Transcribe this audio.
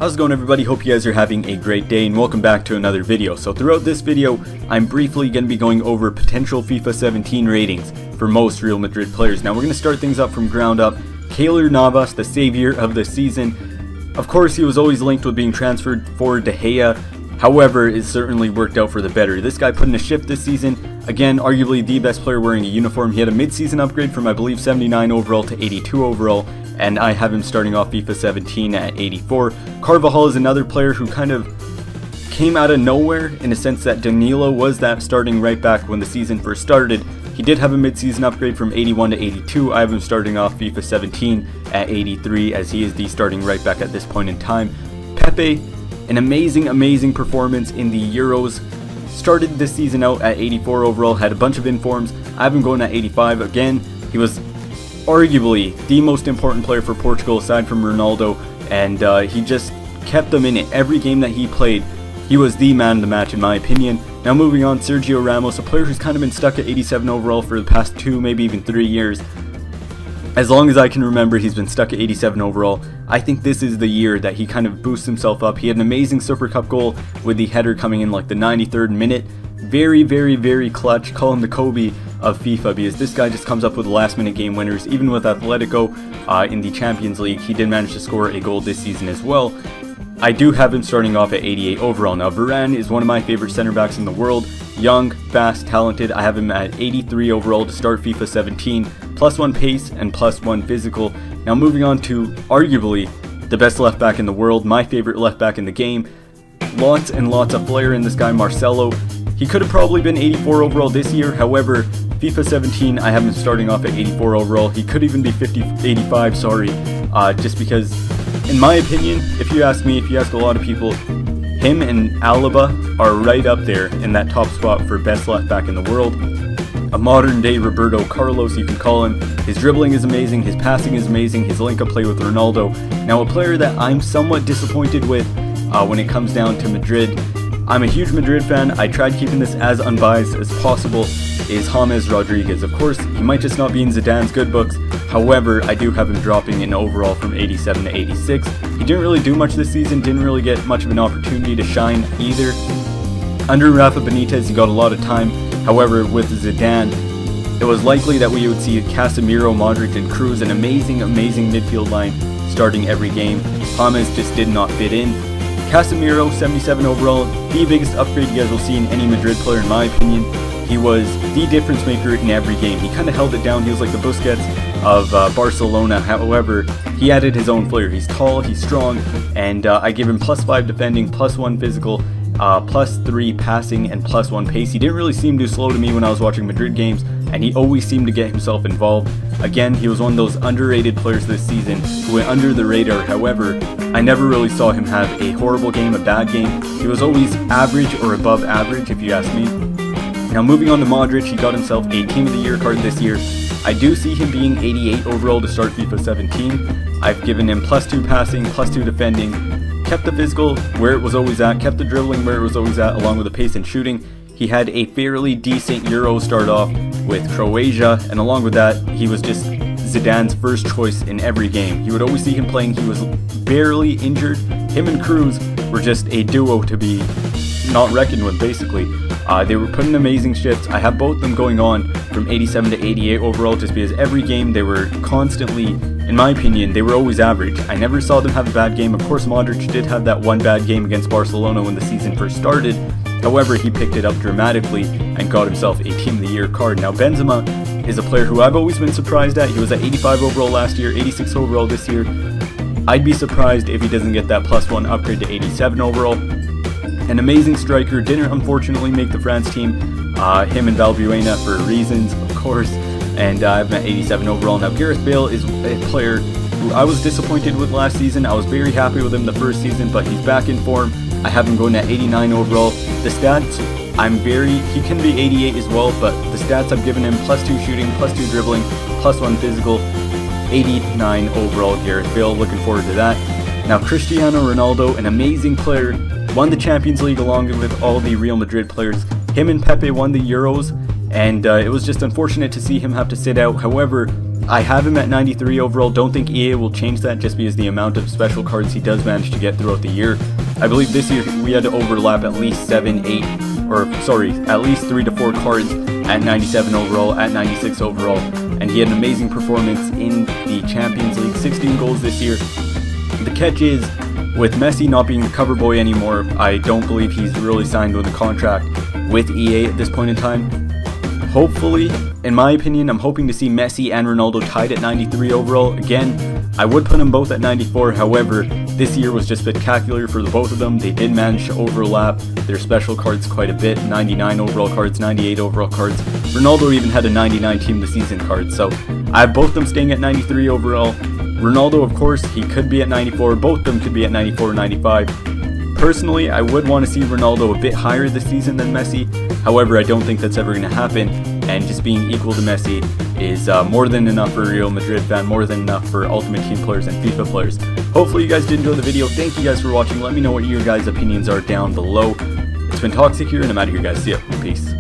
How's it going, everybody? Hope you guys are having a great day and welcome back to another video. So throughout this video, I'm briefly going to be going over potential FIFA 17 ratings for most Real Madrid players. Now we're going to start things up from ground up. Keylor Navas, the savior of the season. Of course, he was always linked with being transferred for De Gea. However, it certainly worked out for the better. This guy put in a shift this season. Again, arguably the best player wearing a uniform. He had a mid-season upgrade from, I believe, 79 overall to 82 overall. And I have him starting off FIFA 17 at 84. Carvajal is another player who kind of came out of nowhere in a sense that Danilo was that starting right back when the season first started. He did have a mid-season upgrade from 81 to 82. I have him starting off FIFA 17 at 83 as he is the starting right back at this point in time. Pepe, an amazing performance in the Euros. Started this season out at 84 overall, had a bunch of informs. I have him going at 85. Again, he was arguably the most important player for Portugal aside from Ronaldo, and he just kept them in it. Every game that he played, he was the man of the match in my opinion. Now moving on, Sergio Ramos, a player who's kind of been stuck at 87 overall for the past 2, maybe even 3 years. As long as I can remember, he's been stuck at 87 overall. I think this is the year that he kind of boosts himself up. He had an amazing Super Cup goal with the header coming in like the 93rd minute. Very clutch. Call him the Kobe of FIFA because this guy just comes up with last minute game winners. Even with Atletico in the Champions League, he did manage to score a goal this season as well. I do have him starting off at 88 overall. Now Varane is one of my favorite center backs in the world. Young, fast, talented. I have him at 83 overall to start FIFA 17. +1 pace and +1 physical. Now moving on to arguably the best left back in the world, my favorite left back in the game. Lots and lots of flair in this guy, Marcelo. He could have probably been 84 overall this year. However, FIFA 17, I have him starting off at 84 overall. He could even be 85, sorry. Just because, in my opinion, if you ask me, if you ask a lot of people, him and Alaba are right up there in that top spot for best left back in the world. A modern day Roberto Carlos, you can call him. His dribbling is amazing, his passing is amazing, his link-up play with Ronaldo. Now a player that I'm somewhat disappointed with when it comes down to Madrid, I'm a huge Madrid fan, I tried keeping this as unbiased as possible, is James Rodriguez. Of course, he might just not be in Zidane's good books. However, I do have him dropping in overall from 87 to 86. He didn't really do much this season, didn't really get much of an opportunity to shine either. Under Rafa Benitez, he got a lot of time. However, with Zidane, it was likely that we would see Casemiro, Modric, and Kroos, an amazing midfield line starting every game. James just did not fit in. Casemiro, 77 overall, the biggest upgrade you guys will see in any Madrid player in my opinion. He was the difference maker in every game. He kind of held it down. He was like the Busquets of Barcelona. However, he added his own flair. He's tall, he's strong, and I give him +5 defending, +1 physical, +3 passing, and +1 pace. He didn't really seem too slow to me when I was watching Madrid games, and he always seemed to get himself involved. Again, he was one of those underrated players this season who went under the radar. However, I never really saw him have a horrible game, a bad game. He was always average or above average, if you ask me. Now moving on to Modric, he got himself a Team of the Year card this year. I do see him being 88 overall to start FIFA 17. I've given him +2 passing, +2 defending, kept the physical where it was always at, kept the dribbling where it was always at, along with the pace and shooting. He had a fairly decent Euro start off with Croatia, and along with that, he was just Zidane's first choice in every game. You would always see him playing. He was barely injured. Him and Kroos were just a duo to be not reckoned with, basically. They were putting amazing shifts. I have both of them going on from 87 to 88 overall just because every game they were constantly, in my opinion, they were always average. I never saw them have a bad game. Of course, Modric did have that one bad game against Barcelona when the season first started. However, he picked it up dramatically and got himself a Team of the Year card. Now, Benzema is a player who I've always been surprised at. He was at 85 overall last year, 86 overall this year. I'd be surprised if he doesn't get that +1 upgrade to 87 overall. An amazing striker, didn't unfortunately make the France team. Him and Valbuena for reasons, of course, and I've at 87 overall. Now Gareth Bale is a player who I was disappointed with last season. I was very happy with him the first season, but he's back in form. I have him going at 89 overall. The stats, he can be 88 as well, but the stats I've given him, +2 shooting, +2 dribbling, +1 physical, 89 overall Gareth Bale, looking forward to that. Now Cristiano Ronaldo, an amazing player, won the Champions League along with all the Real Madrid players. Him and Pepe won the Euros, and it was just unfortunate to see him have to sit out. However, I have him at 93 overall. Don't think EA will change that just because the amount of special cards he does manage to get throughout the year. I believe this year we had to overlap at least 3 to 4 cards at 97 overall, at 96 overall, and he had an amazing performance in the Champions League, 16 goals this year. The catch is, with Messi not being the cover boy anymore, I don't believe he's really signed with a contract with EA at this point in time. Hopefully, in my opinion, I'm hoping to see Messi and Ronaldo tied at 93 overall. Again, I would put them both at 94, however, this year was just spectacular for the both of them. They did manage to overlap their special cards quite a bit, 99 overall cards, 98 overall cards. Ronaldo even had a 99 team of the season card, so I have both of them staying at 93 overall. Ronaldo, of course, he could be at 94, both of them could be at 94 or 95. Personally, I would want to see Ronaldo a bit higher this season than Messi. However, I don't think that's ever going to happen, and just being equal to Messi is more than enough for a Real Madrid fan, more than enough for Ultimate Team players and FIFA players. Hopefully you guys did enjoy the video. Thank you guys for watching. Let me know what your guys' opinions are down below. It's been Toxic here, and I'm out of here, guys. See ya. Peace.